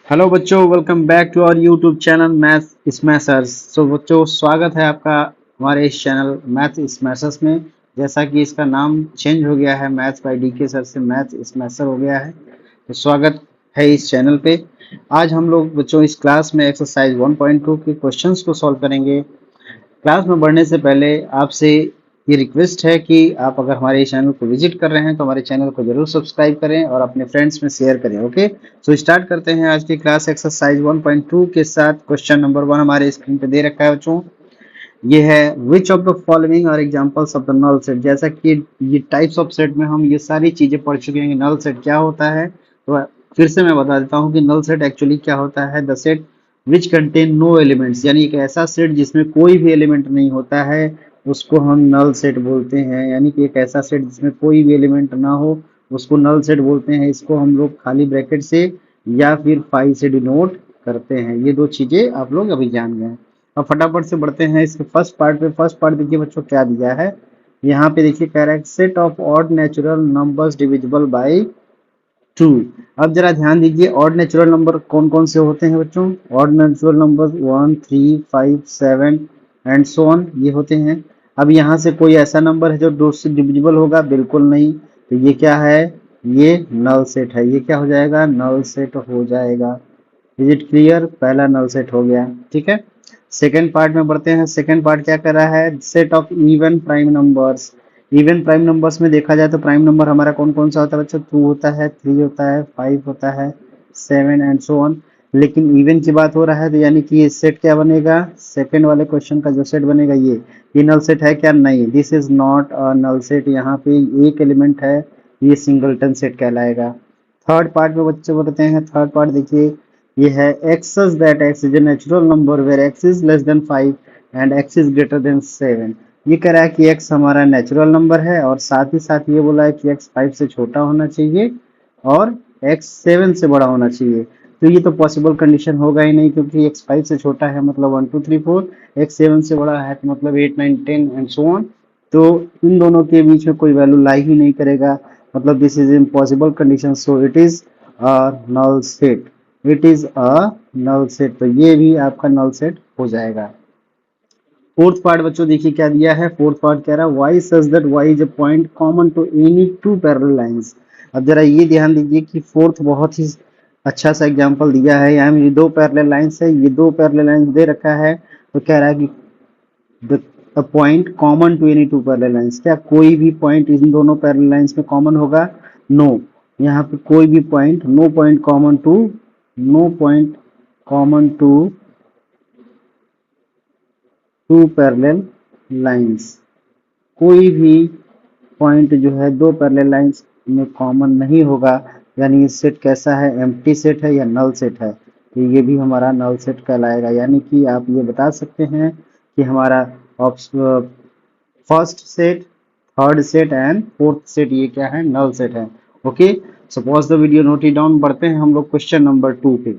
Hello बच्चों, welcome back to our YouTube channel math smashers. तो बच्चों, स्वागत है आपका हमारे इस चैनल मैथ स्मैशर्स में। जैसा कि इसका नाम चेंज हो गया है, मैथ बाय डीके सर से मैथ स्मैशर हो गया है, तो स्वागत है इस चैनल पे। आज हम लोग बच्चों इस क्लास में एक्सरसाइज 1.2 के क्वेश्चंस को सॉल्व करेंगे। क्लास में बढ़ने से पहले आपसे ये रिक्वेस्ट है कि आप अगर हमारे इस चैनल को विजिट कर रहे हैं तो हमारे चैनल को जरूर सब्सक्राइब करें और अपने फ्रेंड्स में शेयर करें। ओके, सो स्टार्ट करते हैं आज की क्लास एक्सरसाइज 1.2 के साथ। क्वेश्चन नंबर 1 हमारे स्क्रीन पे दे रखा है बच्चों। ये है which of the following are examples of the null set. जैसा कि ये टाइप्स ऑफ सेट में हम ये सारी चीजें पढ़ चुके हैं कि नल सेट क्या होता है, तो फिर से मैं बता देता हूँ कि नल सेट एक्चुअली क्या होता है। The set which contain no elements, यानी एक ऐसा सेट जिसमें कोई भी एलिमेंट नहीं होता है, उसको हम नल सेट बोलते हैं। यानी कि एक ऐसा सेट जिसमें कोई भी एलिमेंट ना हो उसको नल सेट बोलते हैं। इसको हम लोग खाली ब्रैकेट से या फिर फाई से डिनोट करते हैं। ये दो चीजें आप लोग अभी जान गए। अब फटाफट से बढ़ते हैं इसके फर्स्ट पार्ट पे। फर्स्ट पार्ट देखिए बच्चों क्या दिया है। यहाँ पे देखिए कह रहा है set of odd natural numbers divisible by 2। अब जरा ध्यान दीजिए, ऑड नेचुरल नंबर कौन कौन से होते हैं बच्चों। Odd natural number 1, 3, 5, 7 and so on, ये होते हैं। अब यहाँ से कोई ऐसा नंबर है जो 2 से डिविजिबल होगा? बिल्कुल नहीं। तो ये क्या है? ये नल सेट है। ये क्या हो जाएगा? नल सेट हो जाएगा। Is it clear? पहला नल सेट हो गया। ठीक है, सेकेंड पार्ट में बढ़ते हैं। सेकेंड पार्ट क्या कर रहा है? Set of even prime numbers. Even prime numbers में देखा जाए तो प्राइम नंबर हमारा कौन कौन सा होता है बच्चों? 2 होता है, 3 होता है, 5 होता है, 7 एंड सो ऑन। लेकिन इवन की बात हो रहा है तो यानी कि ये सेट क्या बनेगा? सेकंड वाले क्वेश्चन का जो सेट बनेगा ये नल सेट है क्या? नहीं, this is not a null set. यहाँ पे एक एलिमेंट है, ये सिंगलटन सेट कहलाएगा। थर्ड पार्ट में बच्चे बोलते हैं। थर्ड पार्ट देखिए, ये है x such that x is a natural number where x is less than 5 and x is greater than 7। ये कह रहा है कि x हमारा नेचुरल नंबर है और साथ ही साथ ये बोला है कि x 5 से छोटा होना चाहिए और x 7 से बड़ा होना चाहिए। तो ये तो पॉसिबल कंडीशन होगा ही नहीं, क्योंकि x 5 से छोटा है मतलब 1 2 3 4, x 7 से बड़ा है तो मतलब 8 9 10 एंड सो ऑन। तो इन दोनों के बीच में कोई वैल्यू लाई ही नहीं करेगा, मतलब this is impossible condition. So it is a null set. It is a null set, तो ये भी आपका नल सेट हो जाएगा। फोर्थ पार्ट बच्चों देखिए क्या दिया है। फोर्थ पार्ट कह रहा है y such that y is a point common to any two parallel lines. अब जरा ये ध्यान दीजिए कि फोर्थ बहुत ही अच्छा सा एग्जांपल दिया है। यहाँ ये दो पैरेलल लाइंस है, ये दो पैरेलल लाइंस दे रखा है, तो कह रहा है कि the a point common to any two parallel lines. क्या कोई भी पॉइंट इन दोनों पैरेलल लाइंस में कॉमन होगा? नो, यहाँ पे कोई भी point, no point common to, no point common to two parallel lines. कोई भी पॉइंट जो है दो पैरेलल लाइंस में कॉमन नहीं होगा। यानी ये सेट कैसा है? एम्प्टी सेट है या नल सेट है? तो ये भी हमारा नल सेट कहलाएगा। यानी कि आप ये बता सकते हैं कि हमारा first set, third set and fourth set ये क्या है? नल सेट है। Okay, suppose the video, note it down. बढ़ते हैं हम लोग क्वेश्चन नंबर 2 पे।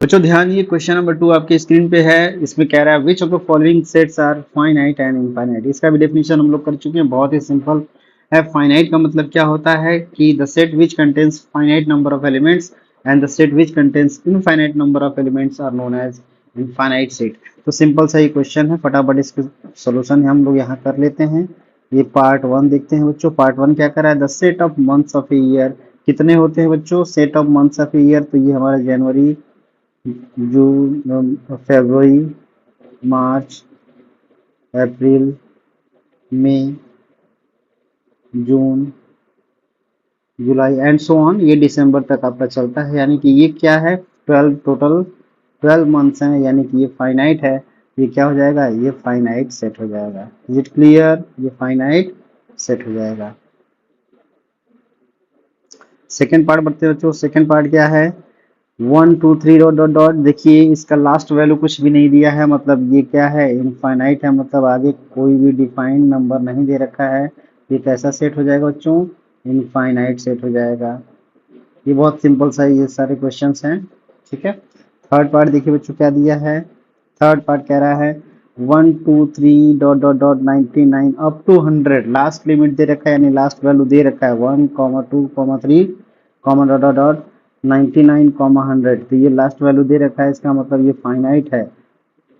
बच्चों ध्यान दीजिए, क्वेश्चन नंबर 2 आपके स्क्रीन पे है। इसमें कह रहा है which of the following sets are finite and infinite. इसका भी डेफिनेशन हम लोग कर चुके हैं, बहुत ही सिंपल है। फाइनाइट का मतलब क्या होता है कि the set which contains finite number of elements and the set which contains infinite number of elements are known as infinite set. तो सिंपल सा ही क्वेश्चन है, फटाफट इसके सोल्यूशन हम लोग यहाँ कर लेते हैं। ये पार्ट 1 देखते हैं बच्चों। पार्ट 1 क्या कर रहा है? The set of months of a year. कितने होते हैं बच्चों? Set of months of a year, तो ये हमारा जनवरी, जून, फरवरी, मार्च, अप्रैल, मई, जून, जुलाई एंड सो ऑन, ये दिसंबर तक आपका चलता है। यानी कि ये क्या है? 12 टोटल 12 मंथ्स हैं, यानी कि ये फाइनाइट है। ये क्या हो जाएगा? ये फाइनाइट सेट हो जाएगा। Is it clear? ये फाइनाइट सेट हो जाएगा। सेकेंड पार्ट बढ़ते हैं बच्चों। सेकेंड पार्ट क्या है? 1 2 3 डॉट डॉट डॉट। देखिए इसका लास्ट वैल्यू कुछ भी नहीं दिया है, मतलब ये क्या है? इनफाइनाइट है, मतलब आगे कोई भी डिफाइंड नंबर नहीं दे रखा है। ये कैसा सेट हो जाएगा बच्चों? इनफाइनाइट सेट हो जाएगा। ये बहुत सिंपल सा ये सारे क्वेश्चंस हैं। ठीक है, थर्ड पार्ट देखिए बच्चों क्या दिया है। थर्ड पार्ट कह रहा है 1 2 3 dot dot dot 99 up to 100। Last limit दे रखा है, यानी लास्ट वैल्यू दे रखा है 1 2 3 डॉट डॉट डॉट 99, 100, तो ये लास्ट वैल्यू दे रखा है, इसका मतलब ये फाइनाइट है।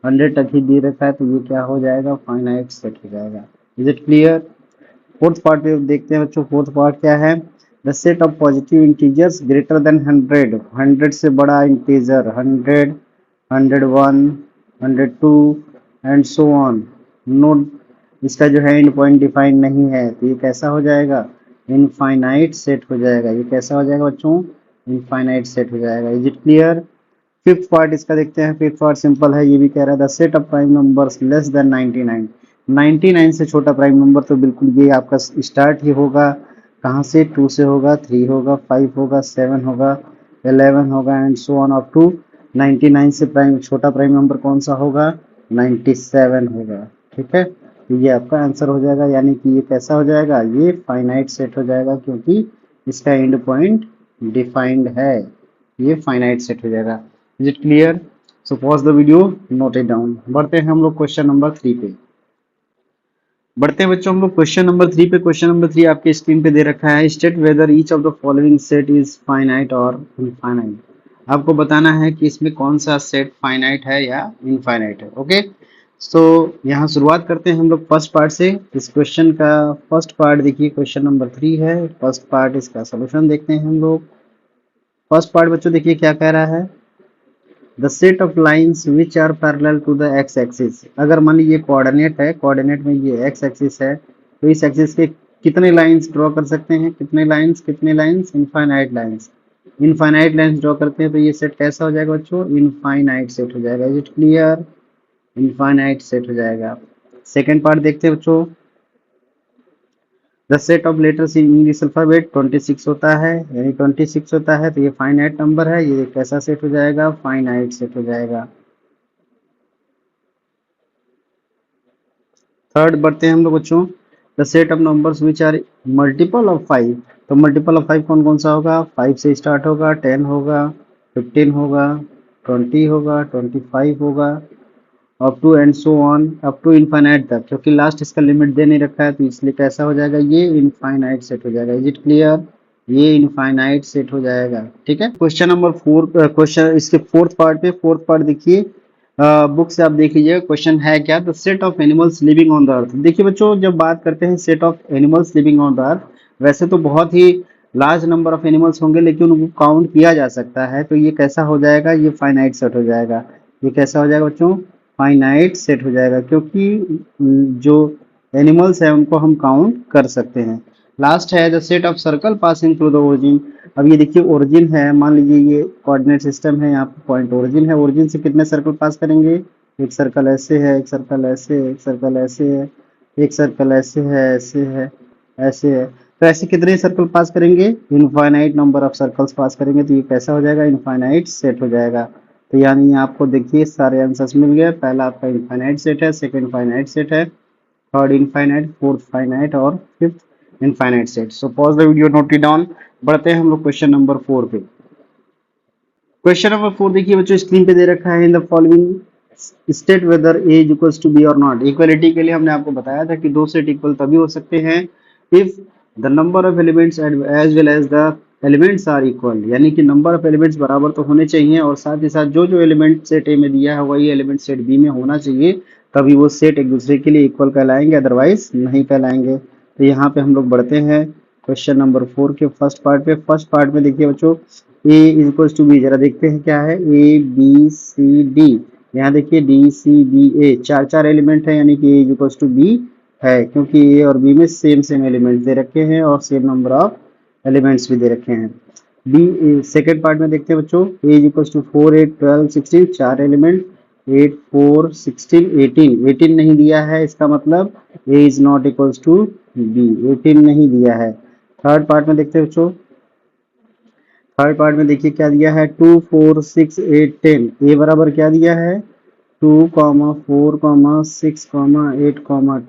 100 तक ही दे रखा है, तो ये क्या हो जाएगा, फाइनाइट सेट हो जाएगा। Is it clear? Fourth part में देखते हैं बच्चों, फोर्थ पार्ट क्या है, the set of positive integers greater than 100, 100 से बड़ा integer, 100, 101, 102 and so on. Note, इसका जो है एंड पॉइंट डिफाइन नहीं है, तो ये कैसा हो जाएगा, इनफाइनाइट सेट हो जाएगा। ये कैसा हो जाएगा बच्चों, इनफाइनाइट सेट हो जाएगा। Is it clear? Fifth part इसका देखते हैं। फिफ्थ पार्ट सिंपल है, ये भी कह रहा है the set of prime numbers less than 99, 99 से छोटा प्राइम नंबर, तो बिल्कुल ये आपका स्टार्ट ही होगा कहाँ से, 2 से होगा, 3 होगा, 5 होगा, 7 होगा, 11 होगा and so on up to 99 से प्राइम छोटा प्राइम नंबर कौन सा होगा, 97 होगा। ठीक है, तो ये आपका आंसर हो जाएगा, यानी कि ये कैसा हो जाएगा, ये फाइनाइट सेट हो जाएगा, क्योंकि इसका एंड पॉइंट डिफाइंड है, ये फाइनाइट सेट हो जाएगा। Is it clear? So pause the video, note it down. बढ़ते हैं हम लोग क्वेश्चन नंबर 3 पे। बढ़ते हैं बच्चों हम लोग क्वेश्चन नंबर 3 पे। क्वेश्चन नंबर 3 आपके स्क्रीन पे दे रखा है, state whether each of the following set is finite और इनफाइनाइट। आपको बताना है कि इसमें कौन सा सेट फाइनाइट है या इनफाइनाइट है। ओके, सो यहाँ शुरुआत करते हैं हम लोग फर्स्ट पार्ट से। इस क्वेश्चन का फर्स्ट पार्ट देखिए, क्वेश्चन नंबर 3 है। फर्स्ट पार्ट, इसका सोल्यूशन देखते हैं हम लोग। फर्स्ट पार्ट बच्चों देखिए क्या कह रहा है, the set of lines which are parallel to the x axis. अगर मान लीजिए कोऑर्डिनेट है, कोऑर्डिनेट में ये एक्स एक्सिस है, तो इस एक्सिस के कितने लाइंस ड्रॉ कर सकते हैं, कितने लाइंस, कितने lines, infinite lines. Infinite lines draw करते हैं, तो ये सेट कैसा हो जाएगा बच्चों, इनफाइनाइट सेट हो जाएगा। Is it clear? Infinite set हो जाएगा। सेकेंड पार्ट देखते हैं बच्चों, the set of letters in English alphabet 26 होता है, यानी 26 होता है, तो ये फाइनाइट नंबर है, ये कैसा सेट हो जाएगा, फाइनाइट सेट हो जाएगा। थर्ड बढ़ते हैं हम लोग बच्चों, the set of numbers which are multiple of 5। तो मल्टीपल ऑफ 5 कौन कौन सा होगा, 5 से स्टार्ट होगा, 10 होगा, 15 होगा, 20 होगा, 25 होगा, up to and so on, up to infinite तक, क्योंकि लास्ट इसका लिमिट दे नहीं रखा है, तो इसलिए कैसा हो जाएगा, ये इनफाइनाइट सेट हो जाएगा। Is it clear? ये इनफाइनाइट सेट हो जाएगा। ठीक है, क्वेश्चन नंबर 4, क्वेश्चन इसके फोर्थ पार्ट पे। फोर्थ पार्ट देखिए, बुक से आप देख लीजिए, क्वेश्चन है क्या, the set of animals living on the earth. देखिए बच्चों, जब बात करते हैं set of animals living on the earth, वैसे तो बहुत ही लार्ज नंबर ऑफ एनिमल्स होंगे, लेकिन उनको काउंट किया जा सकता है, तो ये कैसा हो जाएगा, ये फाइनाइट सेट हो जाएगा। ये कैसा हो जाएगा बच्चों, फाइनाइट सेट हो जाएगा, क्योंकि जो एनिमल्स है उनको हम काउंट कर सकते हैं। लास्ट है the set of circle passing through the origin. अब ये देखिए ओरिजिन है, मान लीजिए ये कोऑर्डिनेट सिस्टम है, यहाँ पे पॉइंट ओरिजिन है, ओरिजिन से कितने सर्कल पास करेंगे, एक सर्कल ऐसे है, एक सर्कल ऐसे है, एक सर्कल ऐसे है, एक सर्कल ऐसे है, ऐसे है, ऐसे है, तो ऐसे कितने सर्कल पास करेंगे, इनफाइनाइट नंबर ऑफ सर्कल्स पास करेंगे, तो ये कैसा हो जाएगा, इनफाइनाइट सेट हो जाएगा। तो यानी आपको देखिए सारे आंसर्स मिल गए। पहला आपका इनफाइनाइट सेट है, सेकंड फाइनाइट सेट है, थर्ड इनफाइनाइट, फोर्थ फाइनाइट और fifth infinite set. So pause the video, note it down. बढ़ते हैं हम लोग क्वेश्चन नंबर 4 पे। क्वेश्चन नंबर 4 देखिए बच्चों, स्क्रीन पे दे रखा है, in the following state whether A is equals to B और नॉट। इक्वलिटी के लिए हमने आपको बताया था कि दो सेट इक्वल तभी हो सकते हैं if the number of elements as well as the elements are equal, यानी कि नंबर ऑफ एलिमेंट्स बराबर तो होने चाहिए, और साथ ही साथ जो जो एलिमेंट सेट ए में दिया है वही एलिमेंट सेट बी में होना चाहिए, तभी वो सेट एक दूसरे के लिए इक्वल कहलाएंगे, अदरवाइज नहीं कहलाएंगे। तो यहाँ पे हम लोग बढ़ते हैं क्वेश्चन नंबर 4 के फर्स्ट पार्ट पे। फर्स्ट पार्ट में देखिए बच्चों, ए इज इक्वल्स टू बी, जरा देखते हैं क्या है, ए बी सी डी। यहाँ देखिए डी सी बी ए, चार चार एलिमेंट है, यानी कि ए इज इक्वल्स टू बी है, क्योंकि ए और बी में सेम सेम एलिमेंट दे रखे हैं और सेम नंबर ऑफ एलिमेंट्स भी दे रखे हैं। बी सेकेंड पार्ट में देखते हैं बच्चों, ए इज इक्वल्स टू 4 8 12 16, चार एलिमेंट, 8 4 16 18, 18 नहीं दिया है, इसका मतलब A is not equals to B, 18 नहीं दिया है। थर्ड पार्ट में देखते हैं बच्चों, थर्ड पार्ट में देखिए क्या दिया है, 2 4 6 8 10, ए बराबर क्या दिया है, 2 4 6 8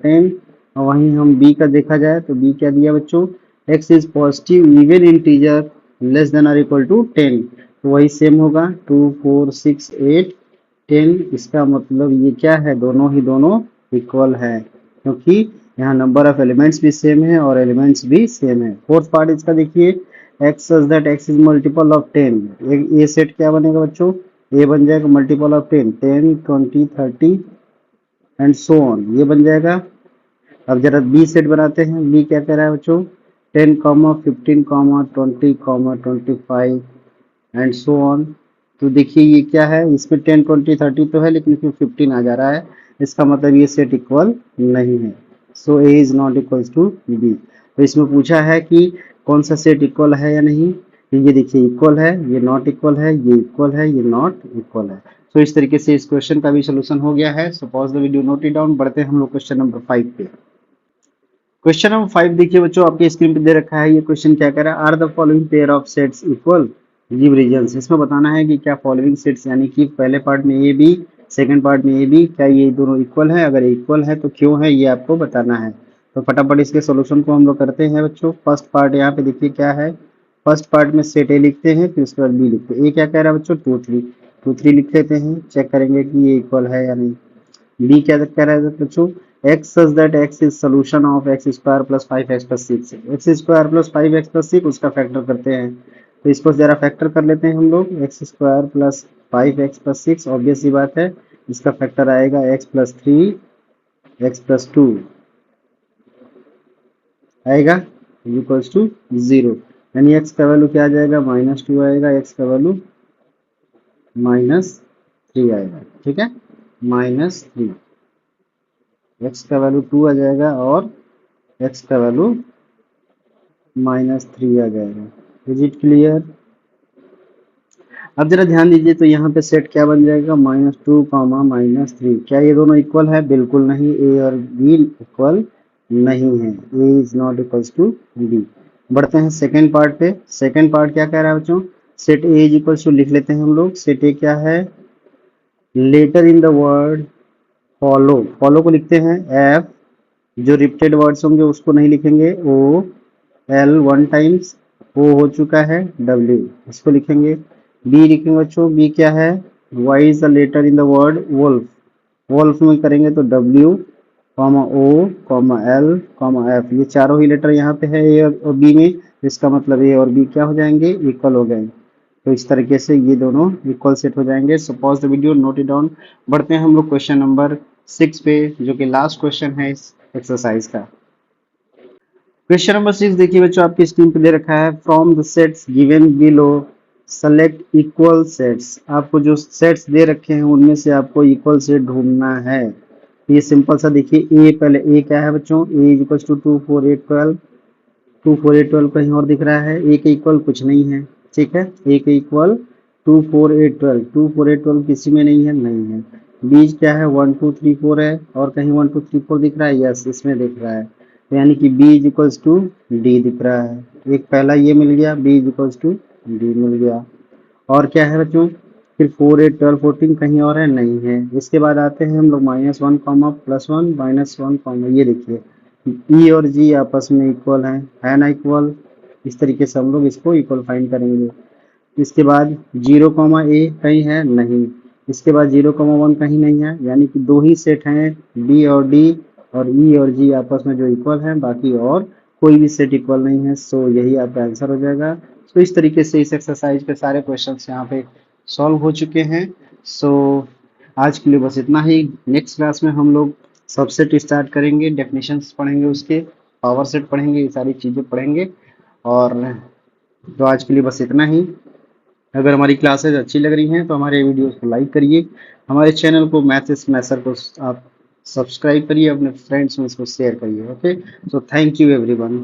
10, और वहीं हम बी का देखा जाए तो बी क्या दिया बच्चों, x is positive even integer less than और इक्वल टू 10, तो वही सेम होगा 2 4 6 8 10, इसका मतलब ये क्या है, दोनों ही दोनों इक्वल है, क्योंकि यहाँ नंबर ऑफ एलिमेंट्स भी सेम है और एलिमेंट्स भी सेम है। फोर्थ पार्ट इसका देखिए, x such that x is multiple of 10। ये सेट क्या बनेगा बच्चों, ये बन जाएगा multiple of 10, 10 20 30 and so on, ये बन जाएगा। अब जरा बी सेट बनाते हैं, बी क्या कह रहा है बच्चों, 10 15 20 25 एंड सो ऑन। तो देखिए ये क्या है, इसमें 10 20 30 तो है लेकिन इसमें 15 आ जा रहा है, इसका मतलब ये सेट इक्वल नहीं है। So A is not equals to B. तो इसमें पूछा है कि कौन सा सेट इक्वल है या नहीं, तो ये देखिए इक्वल है, ये नॉट इक्वल है, ये इक्वल है, ये नॉट इक्वल है। तो इस तरीके से इस क्वेश्चन का भी सोल्यूशन हो गया है। So pause the video, note it down. बढ़ते हैं हम लोग क्वेश्चन नंबर 5 पे। क्वेश्चन नंबर 5 देखिए बच्चों, आपके स्क्रीन पे दे रखा है। ये क्वेश्चन क्या कह रहा है, are the following pair of sets equal, give reasons. इसमें बताना है कि क्या फॉलोइंग सेट्स यानी कि पहले पार्ट में ए बी, सेकंड पार्ट में ए बी, क्या ये दोनों इक्वल है, अगर इक्वल है तो क्यों है, ये आपको बताना है। तो फटाफट इसके सोल्यूशन को हम लोग करते हैं बच्चों। फर्स्ट पार्ट यहाँ पे देखिए क्या है, फर्स्ट पार्ट में सेट ए लिखते हैं, फिर उसके बाद बी लिखते हैं। ए क्या कह रहा है बच्चों, 2 3, 2 3 लिख लेते हैं, चेक करेंगे कि ये इक्वल है या नहीं। बी क्या कह रहा है बच्चों, x such that x is solution of x square plus 5x plus 6। X square plus 5x plus 6 उसका फैक्टर करते हैं, तो इसको जरा फैक्टर कर लेते हैं हम लोग। X square plus 5x plus 6, obvious सी बात है, इसका फैक्टर आएगा x प्लस 3 x प्लस 2 आएगा इक्वल्स टू 0, यानी x का वैल्यू क्या आ जाएगा, -2 आएगा, x का वैल्यू -3 आएगा। ठीक है, -3, x का वैल्यू 2 आ जाएगा और x का वैल्यू -3 आ जाएगा। Is it clear. अब जरा ध्यान दीजिए, तो यहाँ पे सेट क्या बन जाएगा, -2 -3। क्या ये दोनों इक्वल है, बिल्कुल नहीं, ए और बी इक्वल नहीं है, A is not equals to B. बढ़ते हैं सेकेंड पार्ट पे। सेकेंड पार्ट क्या कह रहा है बच्चों, set A is equals to लिख लेते हैं हम लोग। सेट ए क्या है, letter in the word follow, follow को लिखते हैं एफ, जो रिपीटेड वर्ड्स होंगे उसको नहीं लिखेंगे, ओ एल 1 टाइम्स, ओ हो चुका है, डब्ल्यू इसको लिखेंगे। बी लिखेंगे बच्चों, बी क्या है, y is the letter in the word wolf, wolf में करेंगे तो W comma O comma L comma F, ये चारों ही लेटर यहाँ पे है ए और बी में, इसका मतलब ए और बी क्या हो जाएंगे, इक्वल हो गए। तो इस तरीके से ये दोनों इक्वल सेट हो जाएंगे। So pause the video, note it down. बढ़ते हैं हम लोग क्वेश्चन नंबर 6 पे, जो कि लास्ट क्वेश्चन है इस एक्सरसाइज का। क्वेश्चन नंबर 6 देखिए बच्चों, आपकी स्क्रीन पे दे रखा है, from the sets given below select equal sets. आपको जो सेट्स दे रखे हैं उनमें से आपको इक्वल सेट ढूंढना है। ये सिंपल सा देखिए, ए पहले, ए क्या है बच्चों, ए इज इक्वल टू 2 4 8 12, 2 4 8 12 कहीं और दिख रहा है, ए के इक्वल कुछ नहीं है। ठीक है, ए के इक्वल 2 4 8 12, 2 4 8 12 किसी में नहीं है, नहीं है। बीज क्या है, 1 2 3 4 है, और कहीं 1 2 3 4 दिख रहा है, यस इसमें दिख रहा है, तो यानी कि B is equals to D दिख रहा है। एक पहला ये मिल गया, B is equals to D मिल गया। और क्या है बच्चों, फिर 4 8 12 14 कहीं और है, नहीं है। इसके बाद आते हैं हम लोग -1 कॉमा +1 -1 कॉमा, ये देखिए ई और जी आपस में इक्वल है ना इक्वल। इस तरीके से हम लोग इसको इक्वल फाइंड करेंगे। इसके बाद 0 कॉमा ए कहीं है, नहीं। इसके बाद 0 कॉमा 1 कहीं नहीं है, यानी कि दो ही सेट हैं, बी और डी, और ई और जी आपस में जो इक्वल हैं, बाकी और कोई भी सेट इक्वल नहीं है। सो यही आपका आंसर हो जाएगा। सो इस तरीके से इस एक्सरसाइज के सारे क्वेश्चंस यहाँ पे सॉल्व हो चुके हैं। सो आज के लिए बस इतना ही। नेक्स्ट क्लास में हम लोग सबसेट स्टार्ट करेंगे, डेफिनेशंस पढ़ेंगे, उसके पावर सेट पढ़ेंगे, ये सारी चीज़ें पढ़ेंगे। और तो आज के लिए बस इतना ही। अगर हमारी क्लासेज अच्छी लग रही हैं तो हमारे वीडियोस को लाइक करिए, हमारे चैनल को मैथ स्मैशर को आप सब्सक्राइब करिए, अपने फ्रेंड्स में इसको शेयर करिए। Okay, so thank you everyone.